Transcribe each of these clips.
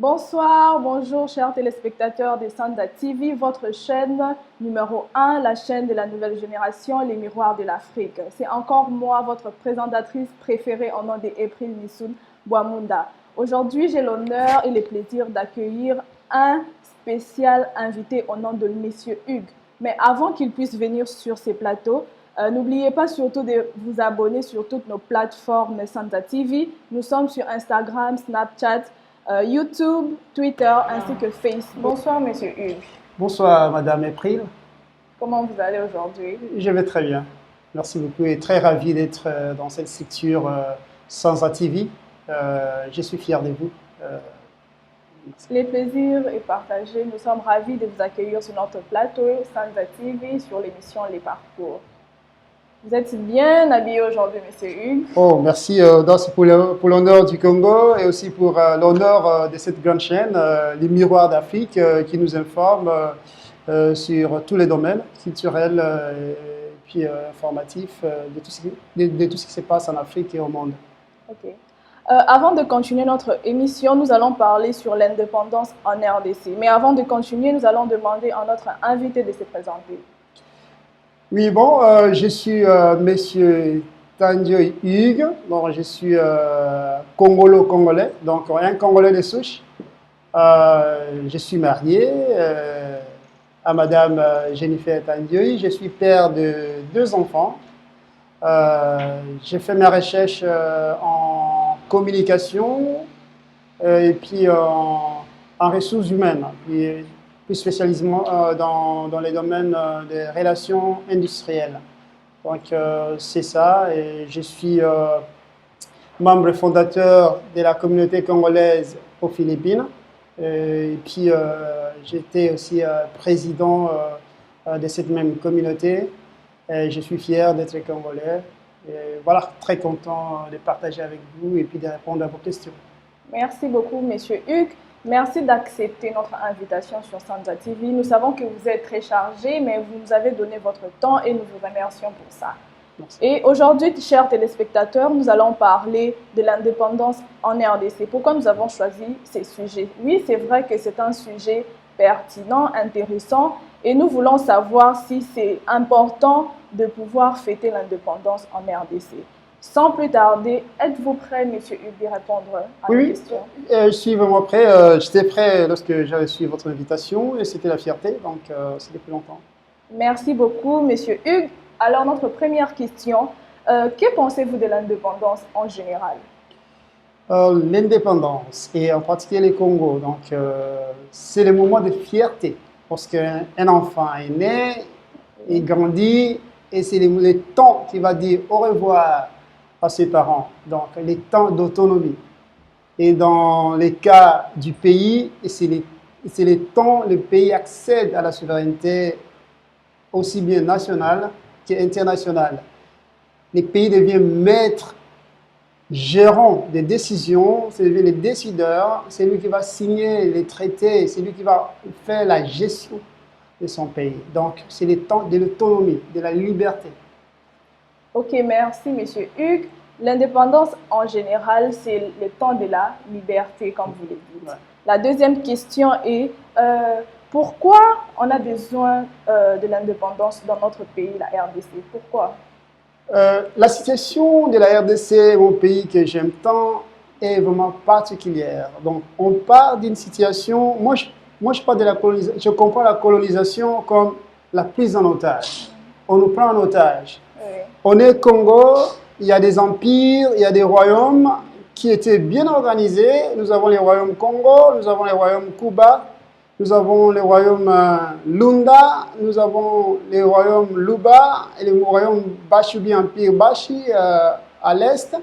Bonsoir, bonjour chers téléspectateurs de Sanda TV, votre chaîne numéro 1, la chaîne de la nouvelle génération, les miroirs de l'Afrique. C'est encore moi, votre présentatrice préférée au nom de April Missoun Bouamunda. Aujourd'hui, j'ai l'honneur et le plaisir d'accueillir un spécial invité au nom de Monsieur Hugues. Mais avant qu'il puisse venir sur ces plateaux, n'oubliez pas surtout de vous abonner sur toutes nos plateformes Sanda TV. Nous sommes sur Instagram, Snapchat, YouTube, Twitter ainsi que Facebook. Bonsoir Monsieur Hugues. Bonsoir Madame April. Comment vous allez aujourd'hui? Je vais très bien. Merci beaucoup et très ravi d'être dans cette structure Sanda TV. Je suis fier de vous. Le plaisir est partagé. Nous sommes ravis de vous accueillir sur notre plateau Sanda TV sur l'émission Les Parcours. Vous êtes bien habillé aujourd'hui, Monsieur Hugues. Oh, merci pour l'honneur du Congo et aussi pour l'honneur de cette grande chaîne, les Miroirs d'Afrique, qui nous informe sur tous les domaines culturels et puis informatifs de tout ce qui se passe en Afrique et au monde. Ok. Avant de continuer notre émission, nous allons parler sur l'indépendance en RDC. Mais avant de continuer, nous allons demander à notre invité de se présenter. Oui, bon, je suis Monsieur Tandioy Hugues, donc je suis congolais, donc un Congolais de souche. Je suis marié à Madame Jennifer Tandioy, je suis père de 2 enfants. J'ai fait mes recherches en communication et puis en ressources humaines. Et plus spécialement dans les domaines des relations industrielles. Donc c'est ça, et je suis membre fondateur de la communauté congolaise aux Philippines, et puis j'étais aussi président de cette même communauté, et je suis fier d'être congolais, et voilà, très content de partager avec vous et puis de répondre à vos questions. Merci beaucoup, Monsieur Hugues. Merci d'accepter notre invitation sur Sanda TV. Nous savons que vous êtes très chargé, mais vous nous avez donné votre temps et nous vous remercions pour ça. Merci. Et aujourd'hui, chers téléspectateurs, nous allons parler de l'indépendance en RDC. Pourquoi nous avons choisi ces sujets? Oui, c'est vrai que c'est un sujet pertinent, intéressant, et nous voulons savoir si c'est important de pouvoir fêter l'indépendance en RDC. Sans plus tarder, êtes-vous prêt, Monsieur Hugues, à répondre à nos questions? Je suis vraiment prêt. J'étais prêt lorsque j'ai reçu votre invitation et c'était la fierté, donc c'était depuis longtemps. Merci beaucoup, Monsieur Hugues. Alors, notre première question, que pensez-vous de l'indépendance en général? L'indépendance, et en particulier les Congo, donc c'est le moment de fierté, parce qu'un enfant est né, il grandit, et c'est le temps qui va dire au revoir à ses parents, donc les temps d'autonomie. Et dans les cas du pays, c'est les temps le pays accède à la souveraineté aussi bien nationale qu'internationale. Les pays deviennent maîtres, gérants des décisions, c'est lui le décideur, c'est lui qui va signer les traités, c'est lui qui va faire la gestion de son pays. Donc c'est le temps de l'autonomie, de la liberté. Ok, merci, Monsieur Hugues. L'indépendance, en général, c'est le temps de la liberté, comme vous le dites. Ouais. La deuxième question est, pourquoi on a besoin de l'indépendance dans notre pays, la RDC? Pourquoi? La situation de la RDC, mon pays que j'aime tant, est vraiment particulière. Donc, on part d'une situation... Moi, je parle de la colonisation. Je comprends la colonisation comme la prise en otage. On nous prend en otage. Oui. On est Congo, il y a des empires, il y a des royaumes qui étaient bien organisés. Nous avons les royaumes Congo, nous avons les royaumes Kuba, nous avons les royaumes Lunda, nous avons les royaumes Luba et le royaume Bashubi, empire Bashi à l'est.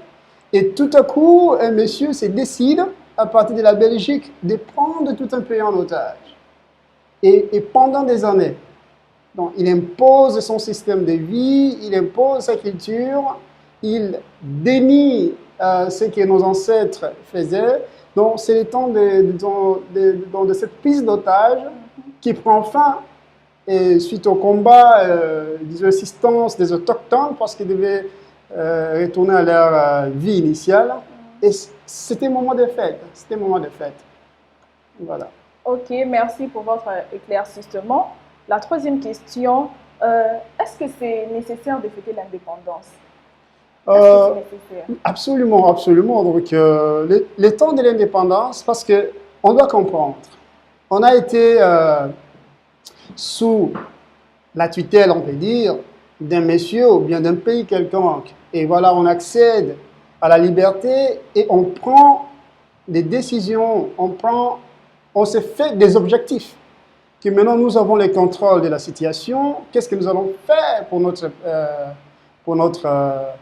Et tout à coup, un monsieur se décide, à partir de la Belgique, de prendre tout un pays en otage. Et pendant des années, donc, il impose son système de vie, il impose sa culture, il dénie ce que nos ancêtres faisaient. Donc, c'est le temps de cette prise d'otage qui prend fin suite au combat de résistance des autochtones parce qu'ils devaient retourner à leur vie initiale. Et c'était un moment de fête. C'était un moment de fête. Voilà. Ok, merci pour votre éclaircissement. La troisième question, est-ce que c'est nécessaire de fêter l'indépendance? Est-ce que Euh, c'est nécessaire? Absolument, absolument. Donc, les temps de l'indépendance, parce que on doit comprendre, on a été sous la tutelle, on peut dire, d'un monsieur ou bien d'un pays quelconque. Et voilà, on accède à la liberté et on prend des décisions, on se fait des objectifs. Que maintenant nous avons le contrôle de la situation, qu'est-ce que nous allons faire pour notre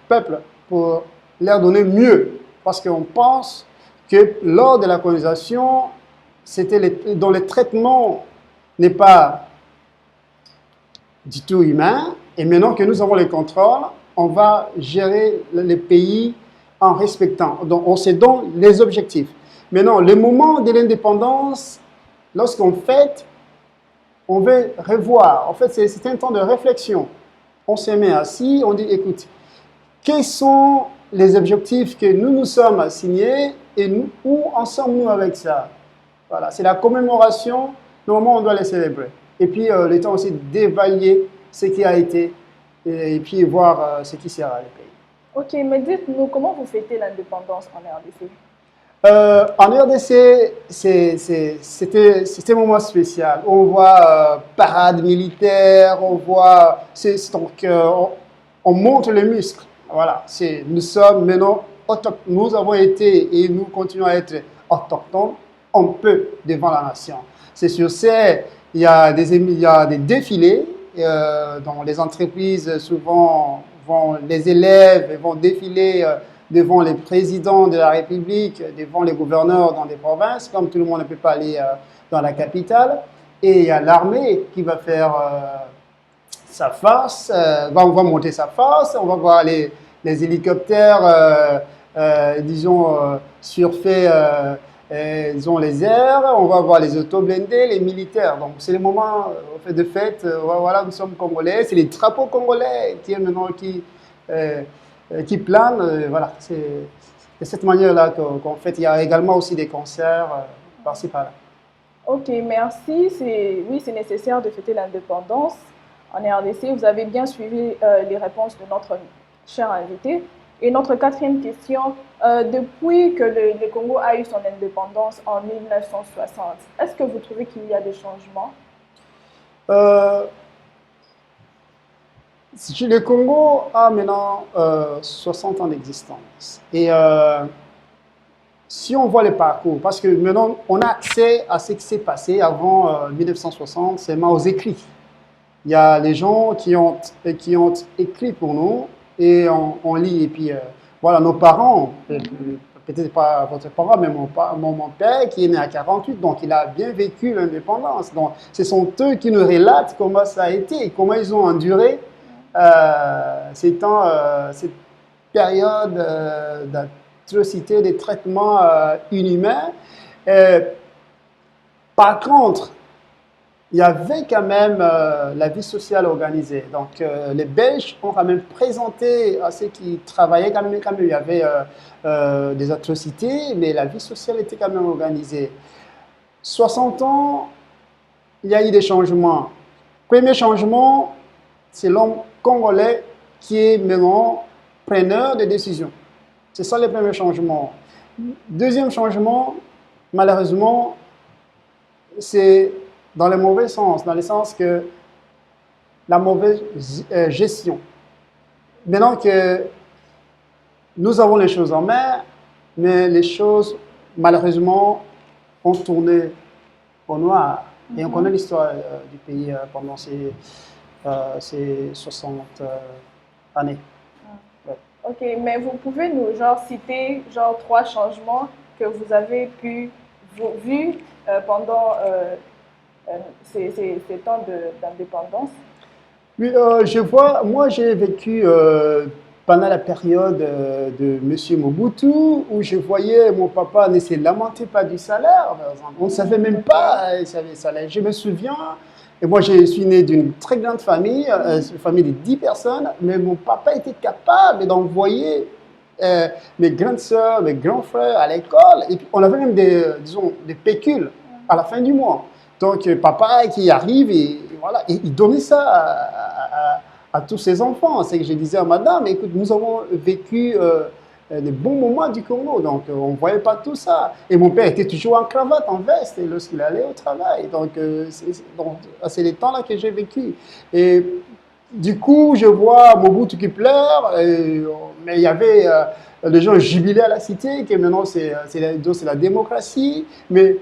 peuple, pour leur donner mieux. Parce qu'on pense que lors de la colonisation, dont le traitement n'est pas du tout humain, et maintenant que nous avons le contrôle, on va gérer le pays en respectant. Donc on se donne les objectifs. Maintenant, le moment de l'indépendance, lorsqu'on fête, on veut revoir. En fait, c'est un temps de réflexion. On se met assis, on dit, écoute, quels sont les objectifs que nous nous sommes assignés et nous, où en sommes-nous avec ça? Voilà, c'est la commémoration. Normalement, on doit les célébrer. Et puis, le temps aussi d'évaluer ce qui a été et puis voir ce qui sera le pays. Ok, mais dites-nous, comment vous fêtez l'indépendance en RDC? En RDC, c'était un moment spécial. On voit parade militaire, on voit, donc on montre les muscles. Voilà, nous sommes maintenant nous avons été et nous continuons à être autochtones. On peut devant la nation. C'est sur ces, il y a des défilés dans les entreprises. Souvent, les élèves vont défiler. Devant les présidents de la République, devant les gouverneurs dans des provinces, comme tout le monde ne peut pas aller dans la capitale. Et il y a l'armée qui va faire sa face, on va monter sa face, on va voir les hélicoptères, disons, surfer disons, les airs, on va voir les autos blindés, les militaires. Donc c'est le moment de fête, voilà, nous sommes Congolais, c'est les drapeaux congolais qui est maintenant qui planent. Voilà, c'est de cette manière-là qu'on fait. Il y a également aussi des concerts par-ci par-là. Ok, merci. Oui, c'est nécessaire de fêter l'indépendance en RDC. Vous avez bien suivi les réponses de notre cher invité. Et notre quatrième question, depuis que le Congo a eu son indépendance en 1960, est-ce que vous trouvez qu'il y a des changements? Le Congo a maintenant 60 ans d'existence. Et si on voit le parcours, parce que maintenant on a accès à ce qui s'est passé avant 1960, seulement aux écrits. Il y a les gens qui ont écrit pour nous et on lit. Et puis voilà, nos parents, peut-être pas votre parent, mais mon père qui est né à 48, donc il a bien vécu l'indépendance. Donc ce sont eux qui nous relatent comment ça a été, comment ils ont enduré cette période d'atrocité, de traitements inhumains. Par contre, il y avait quand même la vie sociale organisée. Donc, les Belges ont quand même présenté à ceux qui travaillaient quand même il y avait des atrocités, mais la vie sociale était quand même organisée. 60 ans, il y a eu des changements. Premier changement, c'est l'homme congolais qui est maintenant preneur de décisions. C'est ça le premier changement. Deuxième changement, malheureusement, c'est dans le mauvais sens, dans le sens que la mauvaise gestion. Maintenant que nous avons les choses en main, mais les choses, malheureusement, ont tourné au noir. Et on connaît l'histoire du pays pendant ces 60 années. Ouais. Ok, mais vous pouvez nous citer 3 changements que vous avez pu vu pendant ces temps d'indépendance? Oui, moi j'ai vécu pendant la période de M. Mobutu où je voyais mon papa ne se lamentait pas du salaire, par exemple. On ne savait même pas il savait le salaire. Je me souviens, et moi je suis né d'une très grande famille, une famille de 10 personnes, mais mon papa était capable d'envoyer mes grandes sœurs, mes grands frères à l'école, et puis on avait même des pécules. à la fin du mois. Donc, papa qui arrive et voilà, et il donnait ça à tous ses enfants. C'est que je disais à madame, écoute, nous avons vécu des bons moments du Congo, donc on ne voyait pas tout ça. Et mon père était toujours en cravate, en veste, lorsqu'il allait au travail. Donc, c'est les temps-là que j'ai vécu. Et du coup, je vois Mobutu qui pleure, mais il y avait des gens jubilés à la cité, que maintenant c'est la démocratie. Mais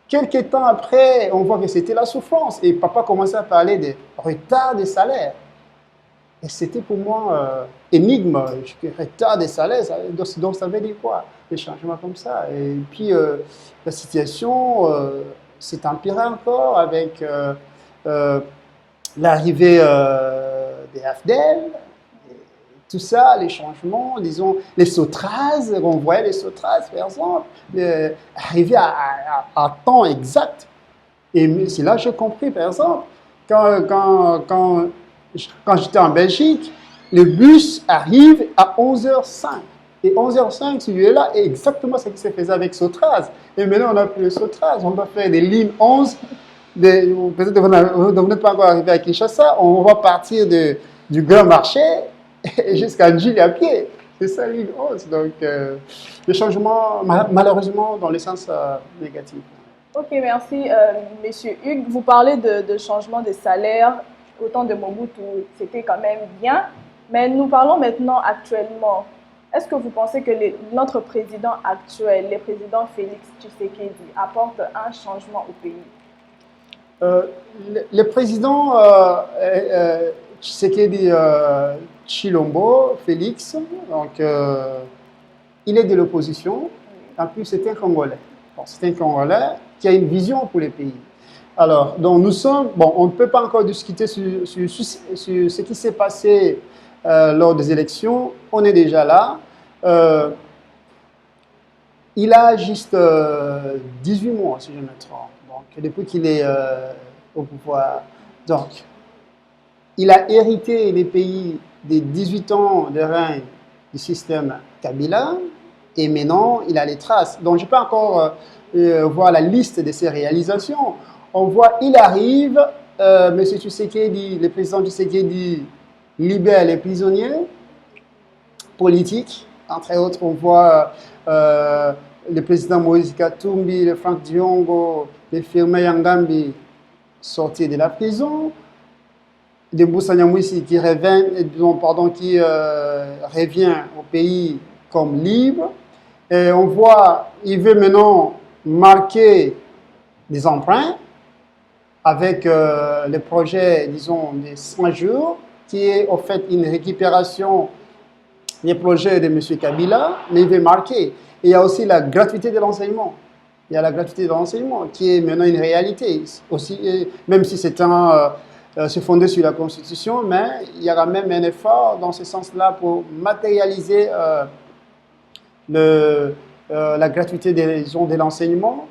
quelques temps après, on voit que c'était la souffrance. Et papa commençait à parler des retards des salaires. Et c'était pour moi énigme, retard des salaires, donc ça veut dire quoi? Des changements comme ça. Et puis la situation s'est empirée encore avec l'arrivée des AFDEL, tout ça, les changements, disons, les Sotraz, on voyait les Sotraz, par exemple, arriver à temps exact. Et c'est là que j'ai compris, par exemple, quand j'étais en Belgique, le bus arrive à 11h05. Et 11h05, celui-là est exactement ce qui se faisait avec Sotraz. Et maintenant, on n'a plus le Sotraz. On doit faire des lignes 11. Peut-être que vous n'êtes pas encore arrivé à Kinshasa. On va partir du Grand Marché jusqu'à Gilles à pied. C'est ça, ligne 11. Donc, le changement, malheureusement, dans le sens négatif. Ok, merci. Monsieur Hugues, vous parlez de changement de salaire. Au temps de Mobutu, c'était quand même bien. Mais nous parlons maintenant actuellement. Est-ce que vous pensez que notre président actuel, le président Félix Tshisekedi, apporte un changement au pays? Le président Tshisekedi Tshilombo, Félix, donc, il est de l'opposition. En plus, c'est un Congolais. Bon, c'est un Congolais qui a une vision pour le pays. Alors, donc nous sommes, bon, on ne peut pas encore discuter sur ce qui s'est passé lors des élections. On est déjà là. Il a juste 18 mois, si je me trompe, donc, depuis qu'il est au pouvoir. Donc, il a hérité les pays des 18 ans de règne du système Kabila et maintenant, il a les traces. Donc, je peux encore voir la liste de ses réalisations. On voit, il arrive, M. Tshisekedi, le président Tshisekedi libère les prisonniers politiques. Entre autres, on voit le président Moïse Katumbi, le Franck Diongo, le Firmin Yangambi sortir de la prison. De Moussa Nyamwisi qui revient au pays comme libre. Et on voit, il veut maintenant marquer des emprunts avec le projet, disons, des 100 jours, qui est en fait une récupération des projets de M. Kabila, mais il veut marquer. Et il y a aussi la gratuité de l'enseignement. Il y a la gratuité de l'enseignement qui est maintenant une réalité, aussi, même si c'est se fonder sur la Constitution, mais il y aura même un effort dans ce sens-là pour matérialiser la gratuité de l'enseignement.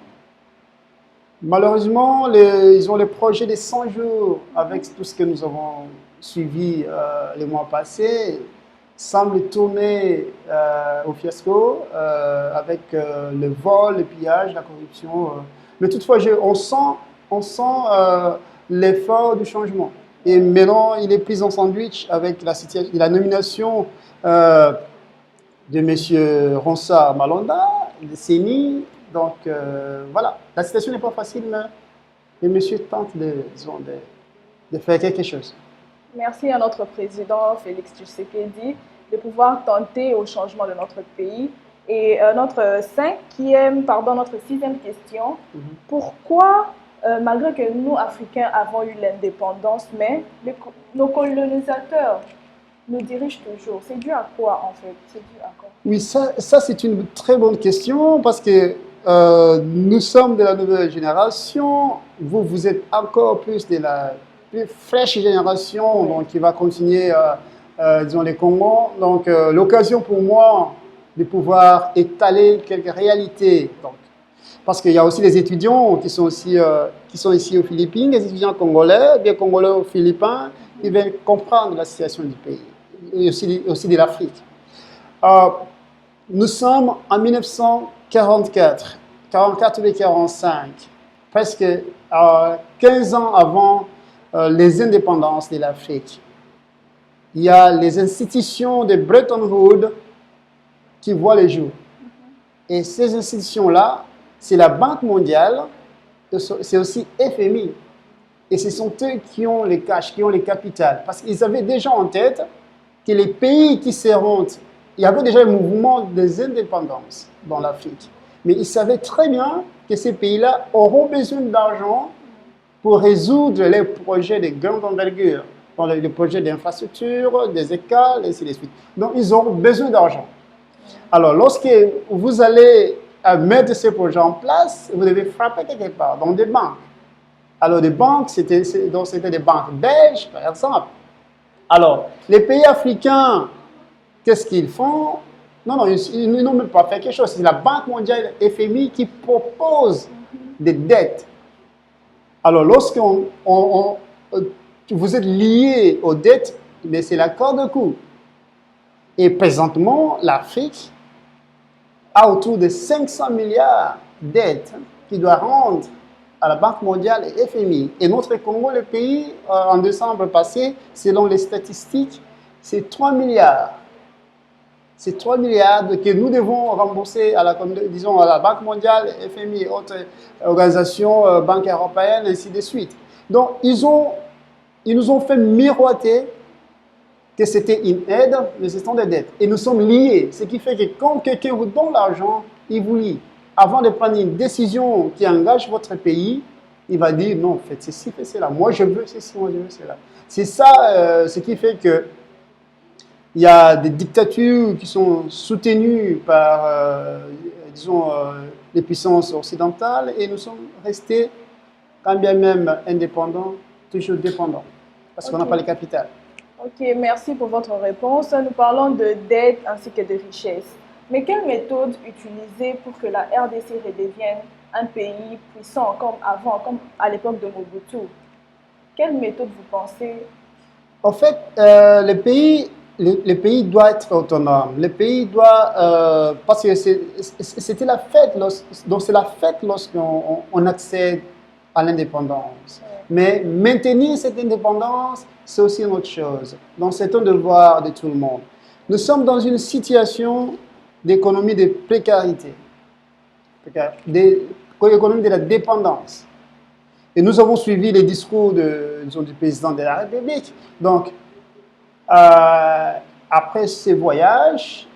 Malheureusement, ils ont le projet des 100 jours avec tout ce que nous avons suivi les mois passés, semble tourner au fiasco avec le vol, le pillage, la corruption. Mais toutefois, on sent l'effort du changement. Et maintenant, il est pris en sandwich avec la nomination de M. Ronsa Malonda, de CENI. Donc, voilà. La situation n'est pas facile, mais le monsieur tente de faire quelque chose. Merci à notre président Félix Tshisekedi de pouvoir tenter au changement de notre pays. Et notre sixième question, pourquoi, malgré que nous, Africains, avons eu l'indépendance, mais nos colonisateurs nous dirigent toujours? C'est dû à quoi, en fait? C'est dû à quoi? Oui, ça c'est une très bonne question parce que nous sommes de la nouvelle génération. Vous êtes encore plus de la plus fraîche génération, donc qui va continuer, disons, les Congos. Donc, l'occasion pour moi de pouvoir étaler quelques réalités. Donc, parce qu'il y a aussi les étudiants qui sont ici aux Philippines, les étudiants congolais, bien congolais aux Philippines, qui veulent comprendre la situation du pays et aussi de l'Afrique. Nous sommes en 1944, 44 ou 45. presque 15 ans avant les indépendances de l'Afrique. Il y a les institutions de Bretton Woods qui voient le jour. Et ces institutions-là, c'est la Banque mondiale, c'est aussi FMI. Et ce sont eux qui ont les cash, qui ont les capitales. Parce qu'ils avaient déjà en tête que les pays qui seront... Il y avait déjà le mouvement des indépendances dans l'Afrique. Mais ils savaient très bien que ces pays-là auront besoin d'argent pour résoudre les projets de grande envergure, dans les projets d'infrastructure, des écoles, et ainsi de suite. Donc, ils auront besoin d'argent. Alors, lorsque vous allez mettre ces projets en place, vous devez frapper quelque part, dans des banques. Alors, des banques, c'était des banques belges, par exemple. Alors, les pays africains, qu'est-ce qu'ils font? Non, ils n'ont même pas fait quelque chose. C'est la Banque mondiale FMI qui propose des dettes. Alors, lorsque vous êtes lié aux dettes, mais c'est l'accord de coût. Et présentement, l'Afrique a autour de 500 milliards d'aides qu'il doit rendre à la Banque mondiale et FMI. Et notre Congo, le pays, en décembre passé, selon les statistiques, c'est 3 milliards. C'est 3 milliards que nous devons rembourser à la Banque mondiale, FMI et autres organisations, Banque européenne, ainsi de suite. Donc, ils nous ont fait miroiter que c'était une aide, mais ce sont des dettes. Et nous sommes liés. Ce qui fait que quand quelqu'un vous donne l'argent, il vous lie. Avant de prendre une décision qui engage votre pays, il va dire non, faites ceci, faites cela. Moi, je veux ceci, moi, je veux cela. C'est ça ce qui fait que il y a des dictatures qui sont soutenues par, les puissances occidentales et nous sommes restés, quand bien même indépendants, toujours dépendants, parce qu'on n'a pas les capitales. Ok, merci pour votre réponse. Nous parlons de dette ainsi que de richesse. Mais quelle méthode utiliser pour que la RDC redevienne un pays puissant comme avant, comme à l'époque de Mobutu? Quelle méthode vous pensez? En fait, le pays doit être autonome. Le pays doit... parce que c'était la fête, donc c'est la fête lorsqu'on accède à l'indépendance. Ouais. Mais maintenir cette indépendance, c'est aussi une autre chose. Donc c'est un devoir de tout le monde. Nous sommes dans une situation d'économie de précarité, d'économie de la dépendance. Et nous avons suivi les discours du président de la République. Donc, après ces voyages,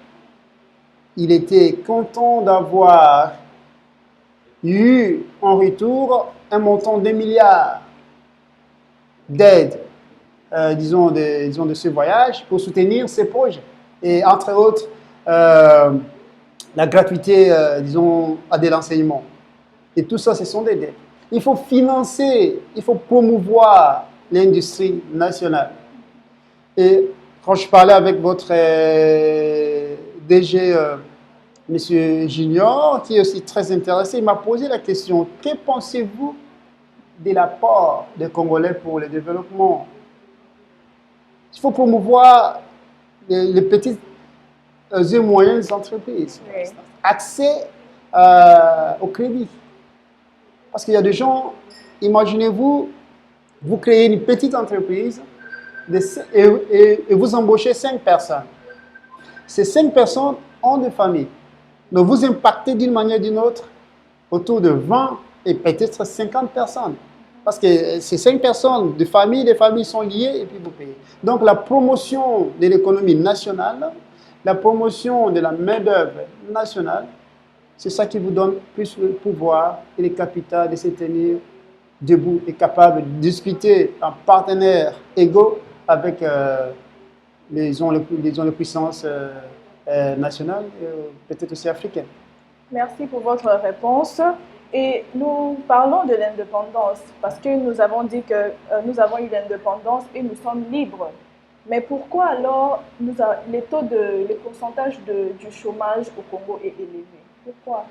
il était content d'avoir eu en retour un montant de milliards d'aides, de ce voyage pour soutenir ces projets. Et entre autres, la gratuité, de l'enseignement. Et tout ça, ce sont des dettes. Il faut financer, il faut promouvoir l'industrie nationale. Et quand je parlais avec votre DG, M. Junior, qui est aussi très intéressé, il m'a posé la question, que pensez-vous de l'apport des Congolais pour le développement? Il faut promouvoir les petites et moyennes entreprises. Oui. Accès au crédit. Parce qu'il y a des gens, imaginez-vous, vous créez une petite entreprise et vous embauchez 5 personnes. Ces 5 personnes ont des familles. Donc vous impactez d'une manière ou d'une autre autour de 20 et peut-être 50 personnes. Parce que ces 5 personnes, les familles sont liées et puis vous payez. Donc la promotion de l'économie nationale, la promotion de la main-d'œuvre nationale, c'est ça qui vous donne plus le pouvoir et le capital de se tenir debout et capable de discuter en partenaires égaux avec les puissances nationales et peut-être aussi africaines. Merci pour votre réponse. Et nous parlons de l'indépendance parce que nous avons dit que nous avons eu l'indépendance et nous sommes libres. Mais pourquoi alors le pourcentage du chômage au Congo est élevé? Pourquoi?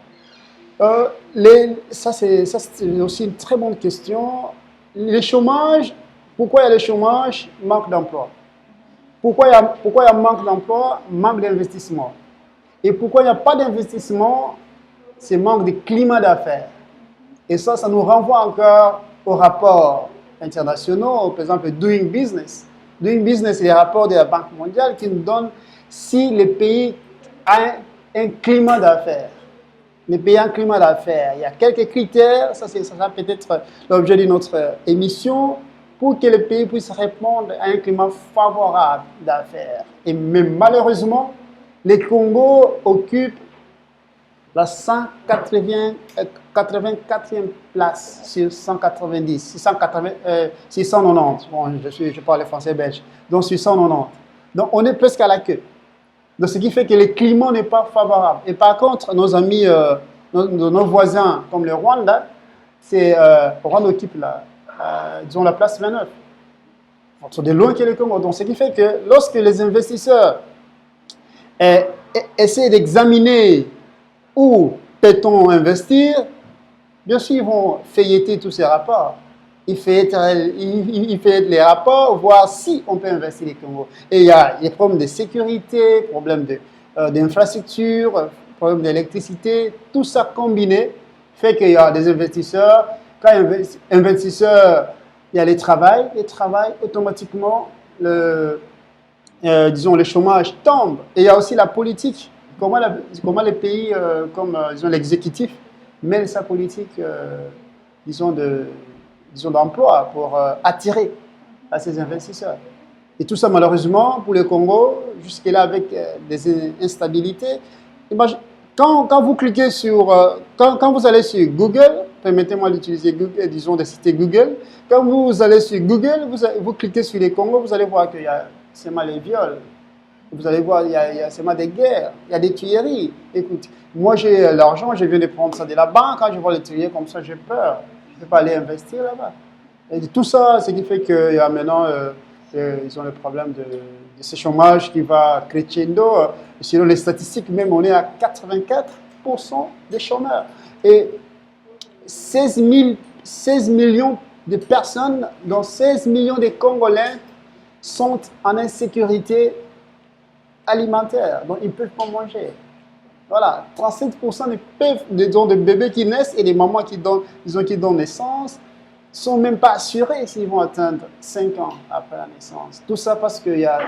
Ça, c'est aussi une très bonne question. Le chômage, pourquoi il y a le chômage? Manque d'emploi. Pourquoi il y a manque d'emploi? Manque d'investissement. Et pourquoi il n'y a pas d'investissement? C'est manque de climat d'affaires. Et ça nous renvoie encore aux rapports internationaux, par exemple Doing Business. Doing Business, c'est les rapports de la Banque mondiale qui nous donnent si le pays a un climat d'affaires. Le pays a un climat d'affaires. Il y a quelques critères, ça sera peut-être l'objet d'une autre émission, pour que le pays puisse répondre à un climat favorable d'affaires. Mais malheureusement, le Congo occupe la 184e place sur 190, 690. Bon, je parle français belge, donc sur 190. Donc on est presque à la queue. Donc ce qui fait que le climat n'est pas favorable. Et par contre, nos amis, nos voisins comme le Rwanda, Rwanda occupe disons la place 29. C'est de loin que le Congo. Donc ce qui fait que lorsque les investisseurs essaient d'examiner où peut-on investir, bien sûr, ils vont feuilleter tous ces rapports. Ils feuillettent les rapports, voir si on peut investir au Congo. Et il y a des problèmes de sécurité, problèmes d'infrastructure, problèmes d'électricité. Tout ça combiné fait qu'il y a des investisseurs. Quand il y a un investisseur, il y a les travail, automatiquement, disons, le chômage tombe. Et il y a aussi la politique. Comment les pays, comme disons, l'exécutif, mène sa politique, disons, d'emploi pour attirer à ces investisseurs. Et tout ça, malheureusement, pour le Congo, jusque-là, avec des instabilités. Quand vous cliquez sur, quand vous allez sur Google, permettez-moi d'utiliser Google, disons, de citer Google. Quand vous allez sur Google, vous cliquez sur les Congo, vous allez voir qu'il y a seulement les viols. Vous allez voir, il y a seulement des guerres, il y a des tueries. Écoute, moi j'ai l'argent, je viens de prendre ça de la banque, quand je vois les tueries comme ça, j'ai peur. Je ne peux pas aller investir là-bas. Et tout ça, ce qui fait qu'il y a maintenant, ils ont le problème de ce chômage qui va crescendo. Selon les statistiques, même on est à 84% des chômeurs. Et 16 millions de personnes, dont 16 millions de Congolais, sont en insécurité alimentaire, donc ils ne peuvent pas manger. Voilà, 37% des bébés qui naissent et des mamans qui donnent naissance ne sont même pas assurés s'ils vont atteindre 5 ans après la naissance. Tout ça parce qu'il y a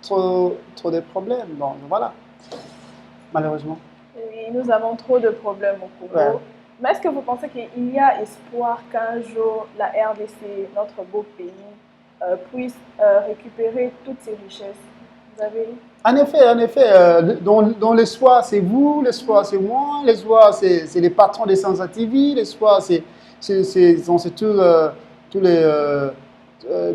trop de problèmes. Donc voilà, malheureusement. Oui, nous avons trop de problèmes au Congo. Ouais. Mais est-ce que vous pensez qu'il y a espoir qu'un jour la RDC, notre beau pays, puisse récupérer toutes ces richesses? Vous avez... En effet, dans l'espoir, c'est vous, l'espoir, c'est moi, l'espoir, c'est les patrons des Sanza TV, l'espoir, c'est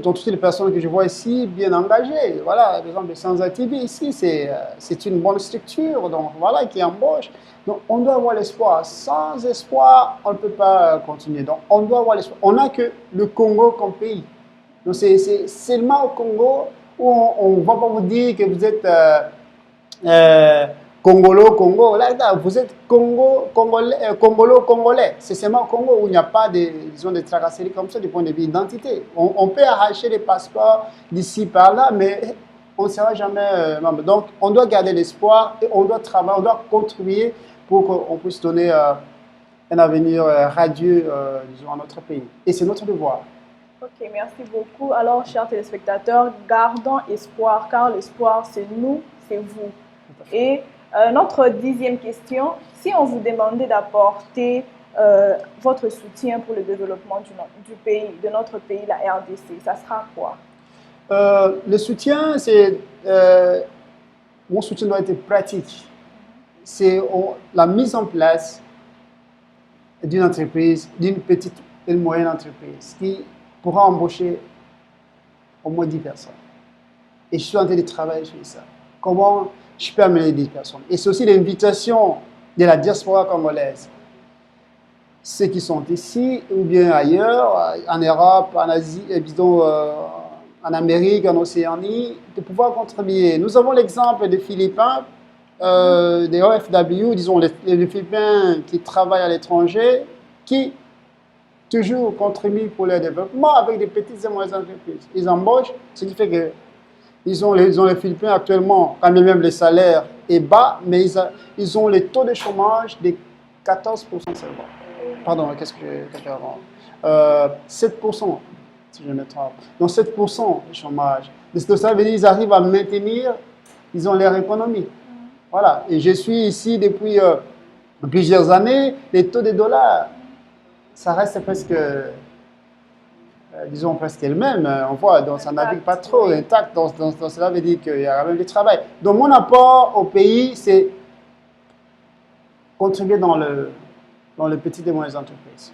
toutes les personnes que je vois ici bien engagées. Voilà, par exemple, les Sanza TV ici, c'est une bonne structure, donc voilà, qui embauche. Donc, on doit avoir l'espoir. Sans espoir, on ne peut pas continuer. Donc, on doit avoir l'espoir. On n'a que le Congo comme pays. Donc, c'est seulement au Congo où on ne va pas vous dire que vous êtes Congo. Là, vous êtes Congolais. C'est seulement au Congo où il n'y a pas de tracasseries comme ça du point de vue d'identité. On peut arracher les passeports d'ici par là, mais on ne sera jamais membre. Donc, on doit garder l'espoir et on doit travailler, on doit contribuer pour qu'on puisse donner un avenir radieux disons, à notre pays. Et c'est notre devoir. Ok, merci beaucoup. Alors, chers téléspectateurs, gardons espoir, car l'espoir, c'est nous, c'est vous. Et notre 10e question, si on vous demandait d'apporter votre soutien pour le développement du pays, de notre pays, la RDC, ça sera quoi? Le soutien, c'est... mon soutien doit être pratique. C'est la mise en place d'une entreprise, d'une petite et moyenne entreprise qui pourra embaucher au moins 10 personnes. Et je suis en train de travailler sur ça. Comment je peux amener 10 personnes? Et c'est aussi l'invitation de la diaspora congolaise. Ceux qui sont ici ou bien ailleurs, en Europe, en Asie, disons, en Amérique, en Océanie, de pouvoir contribuer. Nous avons l'exemple des Philippins, des OFW, disons les Philippins qui travaillent à l'étranger, qui toujours contribuent pour leur développement avec des petites et moyennes entreprises. Ils embauchent, ce qui fait que ils ont les Philippins actuellement, quand même le salaire est bas, mais ils ont les taux de chômage de 14% seulement. pardon, qu'est-ce que j'ai avant? 7%, si je me trompe. Donc 7% de chômage. Donc ça veut dire qu'ils arrivent à maintenir, ils ont leur économie. Voilà. Et je suis ici depuis plusieurs années. Les taux de dollars, ça reste presque, disons presque le même. On voit, donc ça navigue pas trop intact. Donc cela veut dire qu'il y a même du travail. Donc mon apport au pays, c'est contribuer dans les petites et moyennes entreprises.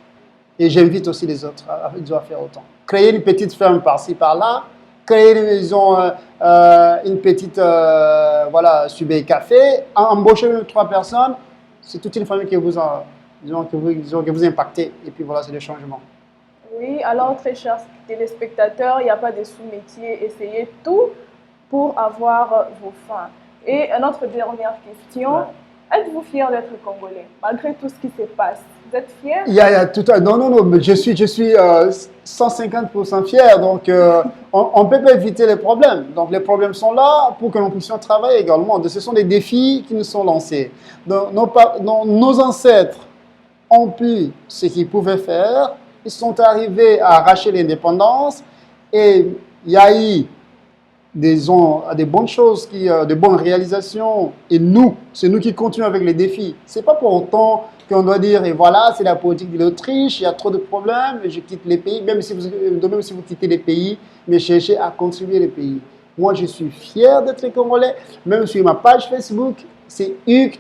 Et j'invite aussi les autres à faire autant. Créer une petite ferme par-ci, par-là, créer une maison, une petite Subé Café, embaucher 3 personnes, c'est toute une famille que vous impactez. Et puis voilà, c'est le changement. Oui, alors très chers téléspectateurs, il n'y a pas de sous-métier, essayez tout pour avoir vos fins. Et notre dernière question. Ouais. Êtes-vous fier d'être Congolais, malgré tout ce qui se passe? Vous êtes fier? Non, je suis 150% fier. Donc, on ne peut pas éviter les problèmes. Donc, les problèmes sont là pour que nous puissions travailler également. Donc, ce sont des défis qui nous sont lancés. Donc, nos ancêtres ont pu ce qu'ils pouvaient faire. Ils sont arrivés à arracher l'indépendance et il y a eu des bonnes choses, de bonnes réalisations, et c'est nous qui continuons avec les défis. Ce n'est pas pour autant qu'on doit dire, et voilà, c'est la politique de l'Autriche, il y a trop de problèmes, je quitte les pays, même si vous quittez les pays, mais cherchez à contribuer les pays. Moi, je suis fier d'être Congolais, même sur ma page Facebook, c'est Hugues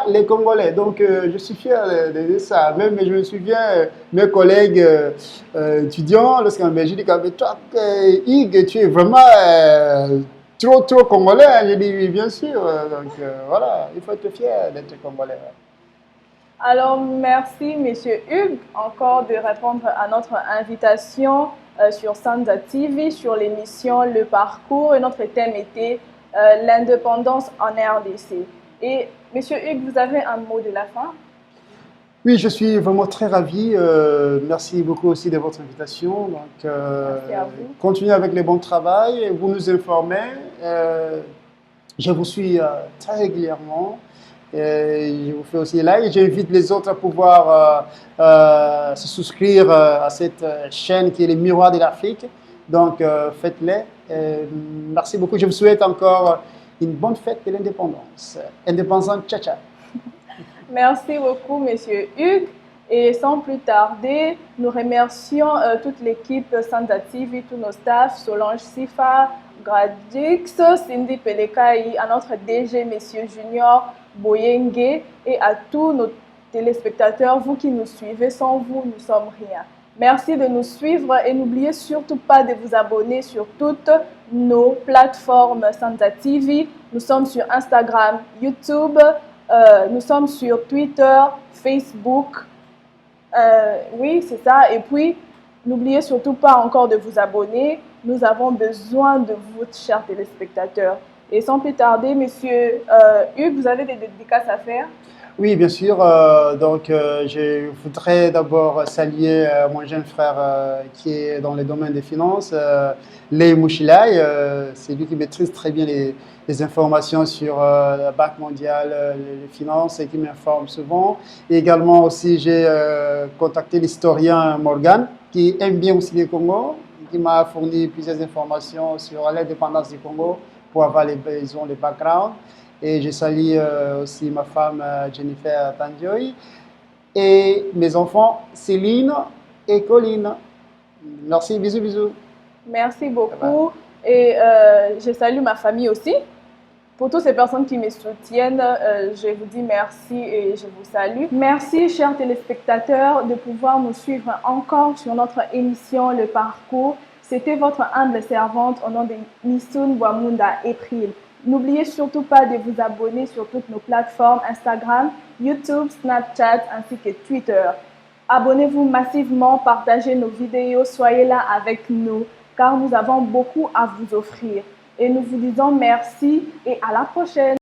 les Congolais. Donc, je suis fier de ça. Même, je me souviens, mes collègues étudiants, lorsqu'en Belgique, ils disaient, toi, Hugues, tu es vraiment trop Congolais. J'ai dit, oui, bien sûr. Donc, voilà, il faut être fier d'être Congolais. Alors, merci, Monsieur Hugues, encore de répondre à notre invitation sur Sanza TV, sur l'émission Le Parcours. Et notre thème était l'indépendance en RDC. Et Monsieur Hugues, vous avez un mot de la fin? Oui, je suis vraiment très ravi. Merci beaucoup aussi de votre invitation. Donc, merci à vous. Continuez avec le bon travail. Vous nous informez. Je vous suis très régulièrement. Je vous fais aussi là et j'invite les autres à pouvoir se souscrire à cette chaîne qui est les Miroirs de l'Afrique. Donc, faites-les. Merci beaucoup. Je vous souhaite encore une bonne fête de l'indépendance. Indépendance, ciao, ciao. Merci beaucoup, Monsieur Hugues. Et sans plus tarder, nous remercions toute l'équipe Sanza TV, tous nos staffs, Solange Sifa, Gradix, Cindy Pelekai, à notre DG, Monsieur Junior Boyenge, et à tous nos téléspectateurs, vous qui nous suivez. Sans vous, nous ne sommes rien. Merci de nous suivre et n'oubliez surtout pas de vous abonner sur toutes nos plateformes Sanza TV. Nous sommes sur Instagram, YouTube, nous sommes sur Twitter, Facebook. Oui, c'est ça. Et puis, n'oubliez surtout pas encore de vous abonner. Nous avons besoin de vous, chers téléspectateurs. Et sans plus tarder, Monsieur Hugues, vous avez des dédicaces à faire? Oui, bien sûr. Je voudrais d'abord saluer mon jeune frère qui est dans le domaine des finances, Lei Mouchilai. C'est lui qui maîtrise très bien les informations sur la Banque mondiale, les finances et qui m'informe souvent. Et également aussi, j'ai contacté l'historien Morgan qui aime bien aussi le Congo, qui m'a fourni plusieurs informations sur l'indépendance du Congo pour avoir les backgrounds. Et je salue aussi ma femme Jennifer Tandioi et mes enfants Céline et Colline. Merci, bisous, bisous. Merci beaucoup. Et je salue ma famille aussi. Pour toutes ces personnes qui me soutiennent, je vous dis merci et je vous salue. Merci, chers téléspectateurs, de pouvoir nous suivre encore sur notre émission Le Parcours. C'était votre humble servante au nom de Nissoun Bouamunda April. N'oubliez surtout pas de vous abonner sur toutes nos plateformes Instagram, YouTube, Snapchat ainsi que Twitter. Abonnez-vous massivement, partagez nos vidéos, soyez là avec nous car nous avons beaucoup à vous offrir. Et nous vous disons merci et à la prochaine.